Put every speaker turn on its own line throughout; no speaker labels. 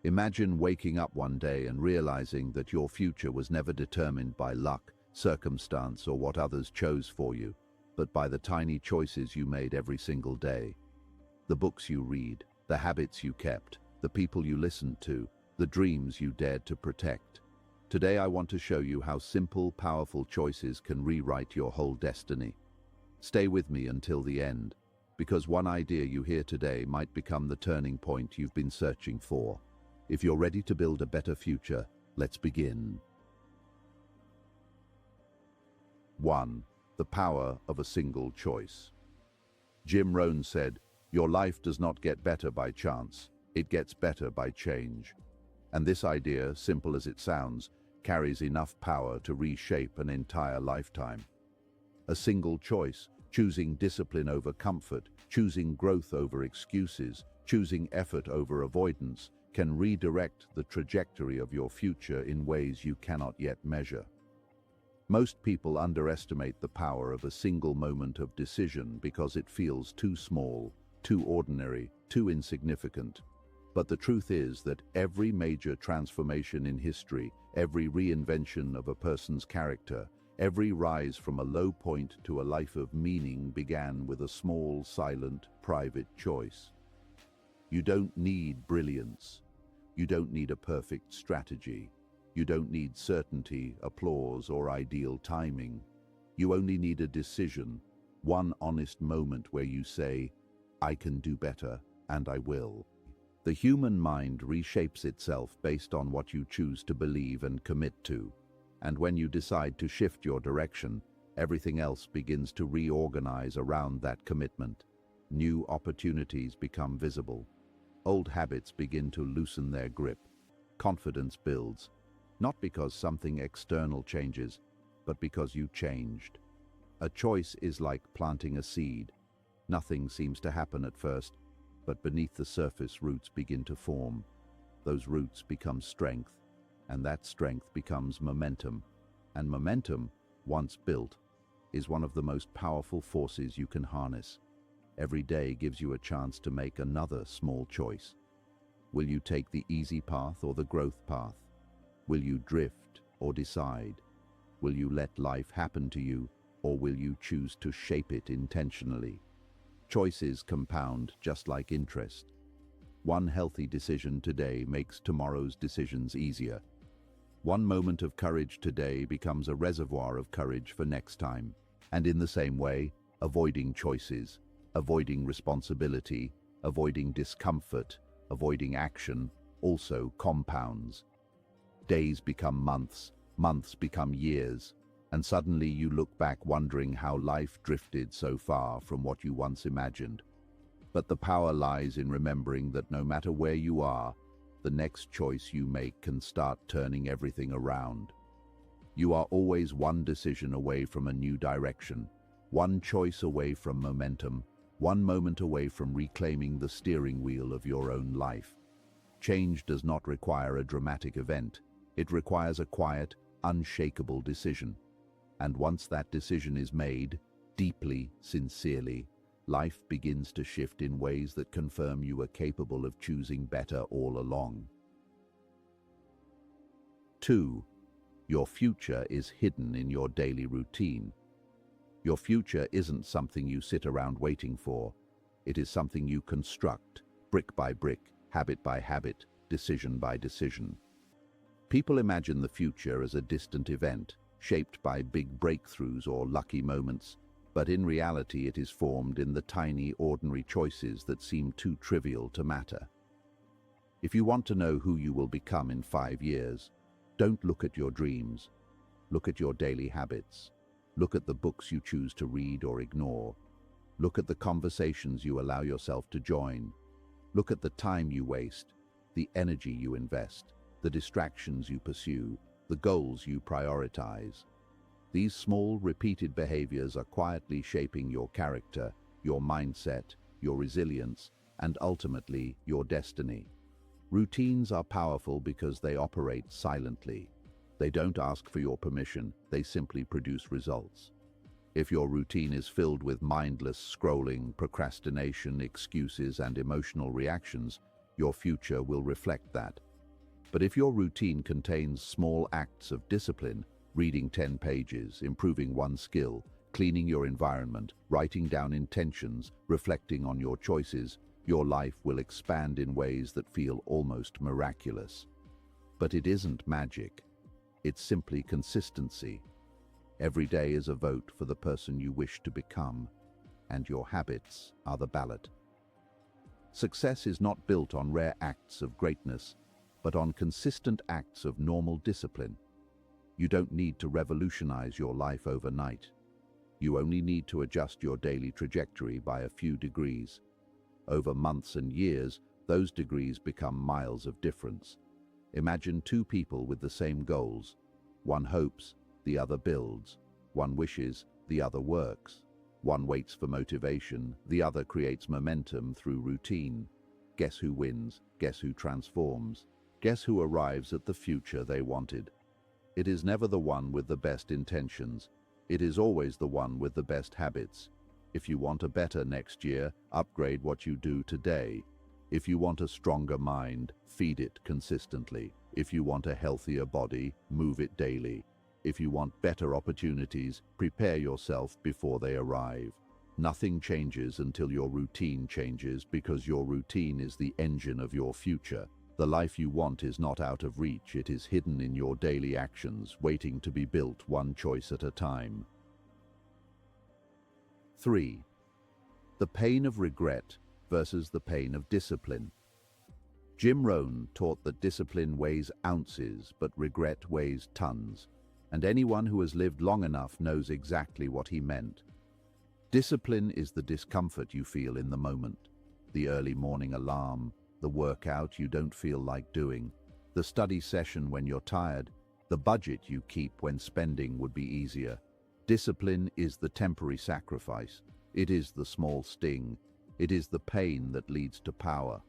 Imagine waking up one day and realizing that your future was never determined by luck, circumstance, or what others chose for you, but by the tiny choices you made every single day. The books you read, the habits you kept, the people you listened to, the dreams you dared to protect. Today I want to show you how simple, powerful choices can rewrite your whole destiny. Stay with me until the end, because one idea you hear today might become the turning point you've been searching for. If you're ready to build a better future, let's begin. 1. The power of a single choice. Jim Rohn said, "Your life does not get better by chance, it gets better by change." And this idea, simple as it sounds, carries enough power to reshape an entire lifetime. A single choice, choosing discipline over comfort, choosing growth over excuses, choosing effort over avoidance, can redirect the trajectory of your future in ways you cannot yet measure. Most people underestimate the power of a single moment of decision because it feels too small, too ordinary, too insignificant. But the truth is that every major transformation in history, every reinvention of a person's character, every rise from a low point to a life of meaning began with a small, silent, private choice. You don't need brilliance. You don't need a perfect strategy. You don't need certainty, applause, or ideal timing. You only need a decision, one honest moment where you say, "I can do better, and I will." The human mind reshapes itself based on what you choose to believe and commit to. And when you decide to shift your direction, everything else begins to reorganize around that commitment. New opportunities become visible. Old habits begin to loosen their grip. Confidence builds, not because something external changes, but because you changed. A choice is like planting a seed. Nothing seems to happen at first, but beneath the surface roots begin to form. Those roots become strength, and that strength becomes momentum. And momentum, once built, is one of the most powerful forces you can harness. Every day gives you a chance to make another small choice. Will you take the easy path or the growth path? Will you drift or decide? Will you let life happen to you, or will you choose to shape it intentionally? Choices compound just like interest. One healthy decision today makes tomorrow's decisions easier. One moment of courage today becomes a reservoir of courage for next time. And in the same way, avoiding choices, avoiding responsibility, avoiding discomfort, avoiding action also compounds. Days become months, months become years, and suddenly you look back wondering how life drifted so far from what you once imagined. But the power lies in remembering that no matter where you are, the next choice you make can start turning everything around. You are always one decision away from a new direction, one choice away from momentum, one moment away from reclaiming the steering wheel of your own life. Change does not require a dramatic event. It requires a quiet, unshakable decision. And once that decision is made, deeply, sincerely, life begins to shift in ways that confirm you are capable of choosing better all along. 2. Your future is hidden in your daily routine. Your future isn't something you sit around waiting for. It is something you construct, brick by brick, habit by habit, decision by decision. People imagine the future as a distant event, shaped by big breakthroughs or lucky moments, but in reality it is formed in the tiny, ordinary choices that seem too trivial to matter. If you want to know who you will become in 5 years, don't look at your dreams. Look at your daily habits. Look at the books you choose to read or ignore. Look at the conversations you allow yourself to join. Look at the time you waste, the energy you invest, the distractions you pursue, the goals you prioritize. These small, repeated behaviors are quietly shaping your character, your mindset, your resilience, and ultimately your destiny. Routines are powerful because they operate silently. They don't ask for your permission, they simply produce results. If your routine is filled with mindless scrolling, procrastination, excuses, and emotional reactions, your future will reflect that. But if your routine contains small acts of discipline, reading 10 pages, improving one skill, cleaning your environment, writing down intentions, reflecting on your choices, your life will expand in ways that feel almost miraculous. But it isn't magic. It's simply consistency. Every day is a vote for the person you wish to become, and your habits are the ballot. Success is not built on rare acts of greatness, but on consistent acts of normal discipline. You don't need to revolutionize your life overnight. You only need to adjust your daily trajectory by a few degrees. Over months and years, those degrees become miles of difference. Imagine two people with the same goals. One hopes, the other builds. One wishes, the other works. One waits for motivation, the other creates momentum through routine. Guess who wins? Guess who transforms? Guess who arrives at the future they wanted? It is never the one with the best intentions. It is always the one with the best habits. If you want a better next year, upgrade what you do today. If you want a stronger mind, feed it consistently. If you want a healthier body, move it daily. If you want better opportunities, prepare yourself before they arrive. Nothing changes until your routine changes, because your routine is the engine of your future. The life you want is not out of reach, it is hidden in your daily actions, waiting to be built one choice at a time. 3. The pain of regret versus the pain of discipline. Jim Rohn taught that discipline weighs ounces, but regret weighs tons, and anyone who has lived long enough knows exactly what he meant. Discipline is the discomfort you feel in the moment, the early morning alarm, the workout you don't feel like doing, the study session when you're tired, the budget you keep when spending would be easier. Discipline is the temporary sacrifice. It is the small sting. It is the pain that leads to power.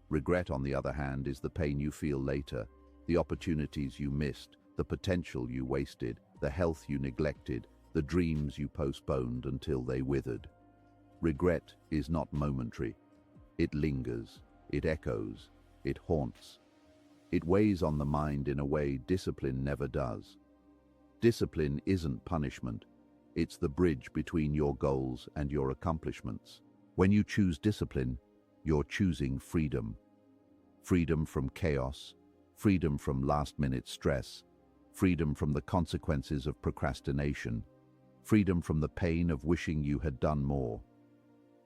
Regret, on the other hand, is the pain you feel later, the opportunities you missed, the potential you wasted, the health you neglected, the dreams you postponed until they withered. Regret is not momentary. It lingers, it echoes, it haunts. It weighs on the mind in a way discipline never does. Discipline isn't punishment. It's the bridge between your goals and your accomplishments. When you choose discipline, you're choosing freedom. Freedom from chaos, freedom from last-minute stress, freedom from the consequences of procrastination, freedom from the pain of wishing you had done more.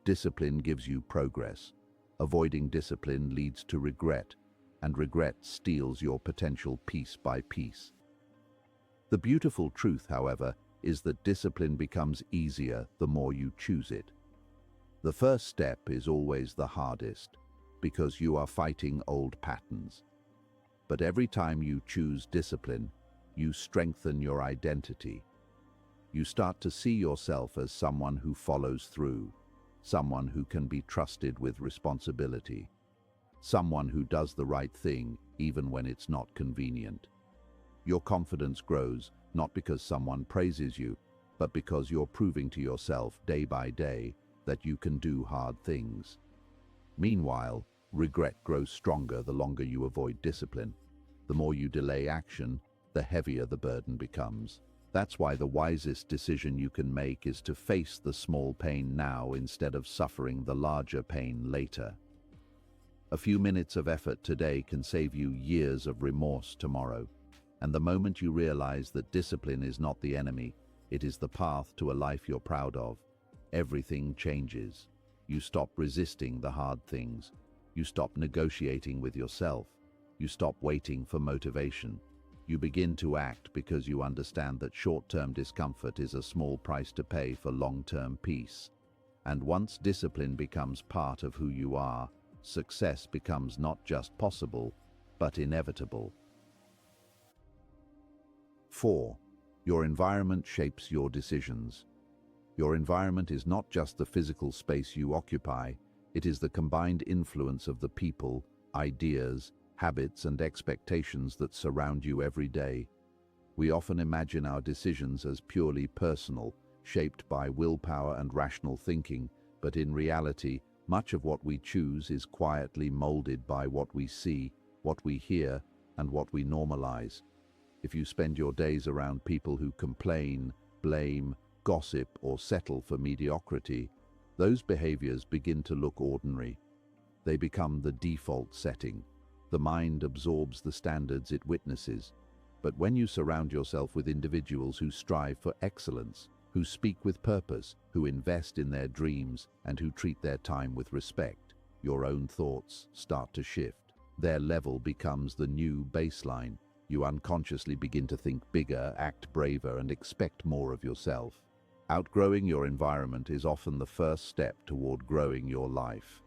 Discipline gives you progress. Avoiding discipline leads to regret, and regret steals your potential piece by piece. The beautiful truth, however, is that discipline becomes easier the more you choose it. The first step is always the hardest, because you are fighting old patterns. But every time you choose discipline, you strengthen your identity. You start to see yourself as someone who follows through, someone who can be trusted with responsibility, someone who does the right thing even when it's not convenient. Your confidence grows not because someone praises you, but because you're proving to yourself day by day that you can do hard things. Meanwhile, regret grows stronger the longer you avoid discipline. The more you delay action, the heavier the burden becomes. That's why the wisest decision you can make is to face the small pain now instead of suffering the larger pain later. A few minutes of effort today can save you years of remorse tomorrow. And the moment you realize that discipline is not the enemy, it is the path to a life you're proud of, everything changes. You stop resisting the hard things. You stop negotiating with yourself. You stop waiting for motivation. You begin to act because you understand that short-term discomfort is a small price to pay for long-term peace. And once discipline becomes part of who you are, success becomes not just possible, but inevitable. 4. Your environment shapes your decisions. Your environment is not just the physical space you occupy, it is the combined influence of the people, ideas, habits, and expectations that surround you every day. We often imagine our decisions as purely personal, shaped by willpower and rational thinking, but in reality, much of what we choose is quietly molded by what we see, what we hear, and what we normalize. If you spend your days around people who complain, blame, gossip, or settle for mediocrity, those behaviors begin to look ordinary. They become the default setting. The mind absorbs the standards it witnesses. But when you surround yourself with individuals who strive for excellence, who speak with purpose, who invest in their dreams, and who treat their time with respect, your own thoughts start to shift. Their level becomes the new baseline. You unconsciously begin to think bigger, act braver, and expect more of yourself. Outgrowing your environment is often the first step toward growing your life.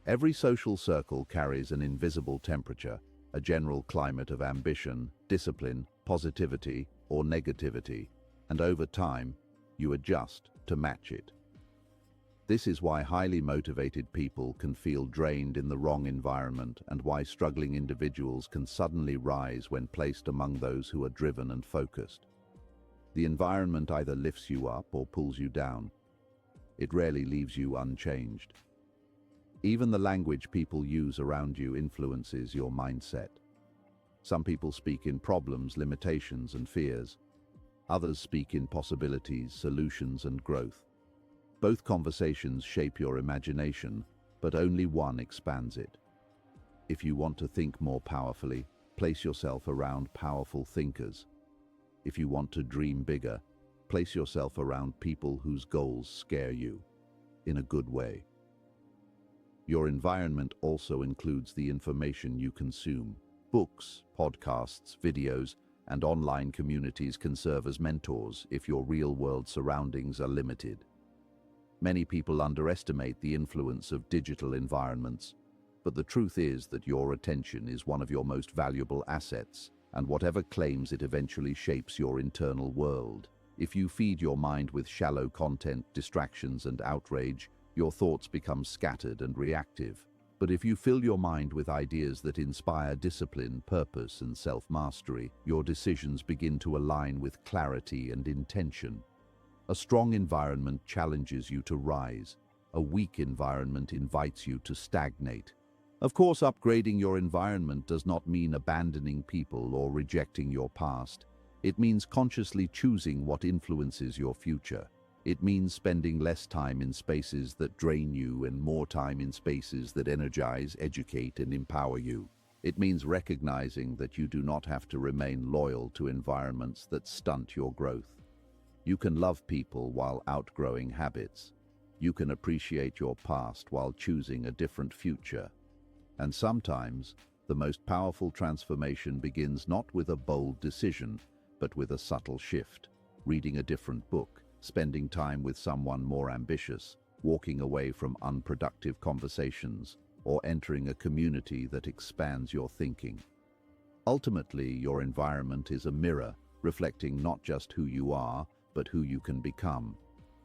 Every social circle carries an invisible temperature, a general climate of ambition, discipline, positivity, or negativity, and over time, you adjust to match it. This is why highly motivated people can feel drained in the wrong environment and why struggling individuals can suddenly rise when placed among those who are driven and focused. The environment either lifts you up or pulls you down. It rarely leaves you unchanged. Even the language people use around you influences your mindset. Some people speak in problems, limitations, and fears. Others speak in possibilities, solutions, and growth. Both conversations shape your imagination, but only one expands it. If you want to think more powerfully, place yourself around powerful thinkers. If you want to dream bigger, place yourself around people whose goals scare you, in a good way. Your environment also includes the information you consume. Books, podcasts, videos, and online communities can serve as mentors if your real-world surroundings are limited. Many people underestimate the influence of digital environments, but the truth is that your attention is one of your most valuable assets, and whatever claims it eventually shapes your internal world. If you feed your mind with shallow content, distractions, and outrage, your thoughts become scattered and reactive. But if you fill your mind with ideas that inspire discipline, purpose, and self-mastery, your decisions begin to align with clarity and intention. A strong environment challenges you to rise. A weak environment invites you to stagnate. Of course, upgrading your environment does not mean abandoning people or rejecting your past. It means consciously choosing what influences your future. It means spending less time in spaces that drain you and more time in spaces that energize, educate, and empower you. It means recognizing that you do not have to remain loyal to environments that stunt your growth. You can love people while outgrowing habits. You can appreciate your past while choosing a different future. And sometimes, the most powerful transformation begins not with a bold decision, but with a subtle shift. Reading a different book, spending time with someone more ambitious, walking away from unproductive conversations, or entering a community that expands your thinking. Ultimately, your environment is a mirror, reflecting not just who you are, but who you can become.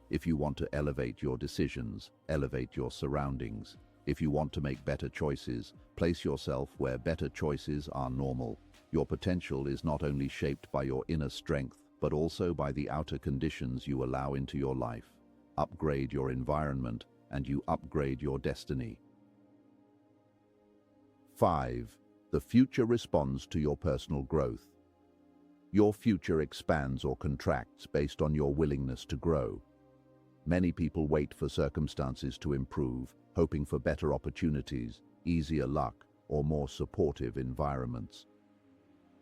If you want to elevate your decisions, elevate your surroundings. If you want to make better choices, place yourself where better choices are normal. Your potential is not only shaped by your inner strength, but also by the outer conditions you allow into your life. Upgrade your environment, and you upgrade your destiny. 5. The future responds to your personal growth. Your future expands or contracts based on your willingness to grow. Many people wait for circumstances to improve, hoping for better opportunities, easier luck, or more supportive environments.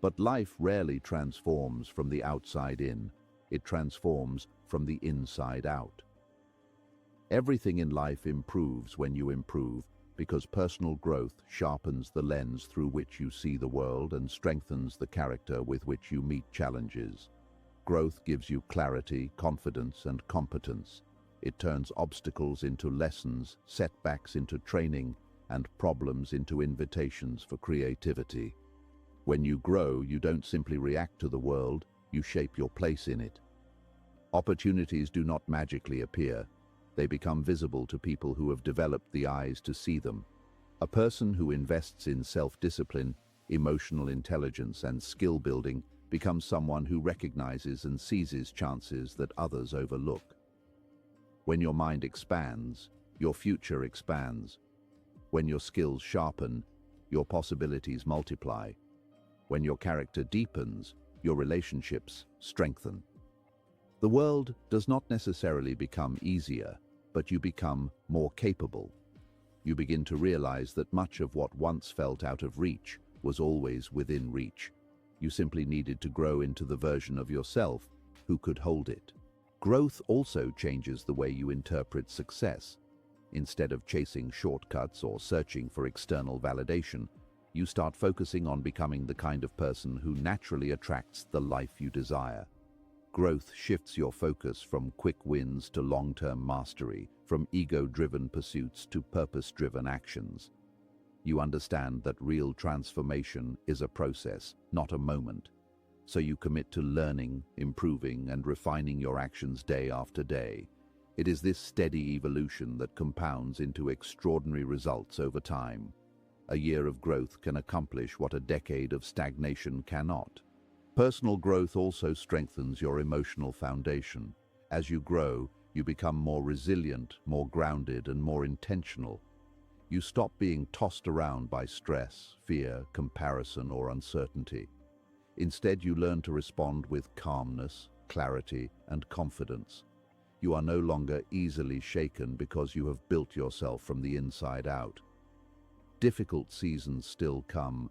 But life rarely transforms from the outside in. It transforms from the inside out. Everything in life improves when you improve, because personal growth sharpens the lens through which you see the world and strengthens the character with which you meet challenges. Growth gives you clarity, confidence, and competence. It turns obstacles into lessons, setbacks into training, and problems into invitations for creativity. When you grow, you don't simply react to the world, you shape your place in it. Opportunities do not magically appear. They become visible to people who have developed the eyes to see them. A person who invests in self-discipline, emotional intelligence, and skill building becomes someone who recognizes and seizes chances that others overlook. When your mind expands, your future expands. When your skills sharpen, your possibilities multiply. When your character deepens, your relationships strengthen. The world does not necessarily become easier, but you become more capable. You begin to realize that much of what once felt out of reach was always within reach. You simply needed to grow into the version of yourself who could hold it. Growth also changes the way you interpret success. Instead of chasing shortcuts or searching for external validation, you start focusing on becoming the kind of person who naturally attracts the life you desire. Growth shifts your focus from quick wins to long-term mastery, from ego-driven pursuits to purpose-driven actions. You understand that real transformation is a process, not a moment. So you commit to learning, improving, and refining your actions day after day. It is this steady evolution that compounds into extraordinary results over time. A year of growth can accomplish what a decade of stagnation cannot. Personal growth also strengthens your emotional foundation. As you grow, you become more resilient, more grounded, and more intentional. You stop being tossed around by stress, fear, comparison, or uncertainty. Instead, you learn to respond with calmness, clarity, and confidence. You are no longer easily shaken because you have built yourself from the inside out. Difficult seasons still come,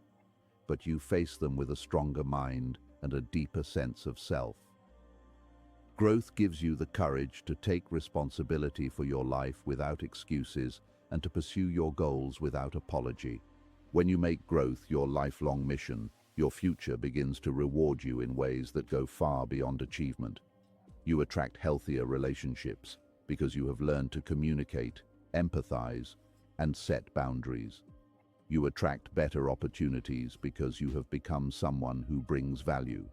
but you face them with a stronger mind and a deeper sense of self. Growth gives you the courage to take responsibility for your life without excuses and to pursue your goals without apology. When you make growth your lifelong mission, your future begins to reward you in ways that go far beyond achievement. You attract healthier relationships because you have learned to communicate, empathize, and set boundaries. You attract better opportunities because you have become someone who brings value.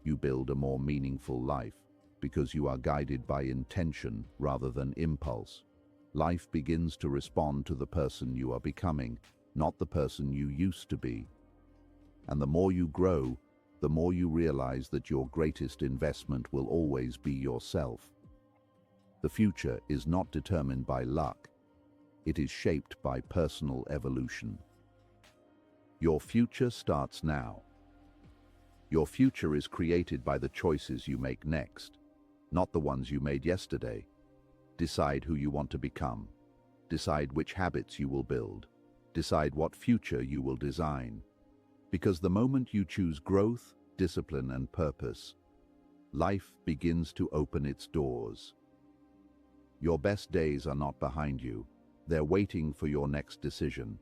You build a more meaningful life because you are guided by intention rather than impulse. Life begins to respond to the person you are becoming, not the person you used to be. And the more you grow, the more you realize that your greatest investment will always be yourself. The future is not determined by luck. It is shaped by personal evolution. Your future starts now. Your future is created by the choices you make next, not the ones you made yesterday. Decide who you want to become. Decide which habits you will build. Decide what future you will design. Because the moment you choose growth, discipline, and purpose, life begins to open its doors. Your best days are not behind you. They're waiting for your next decision.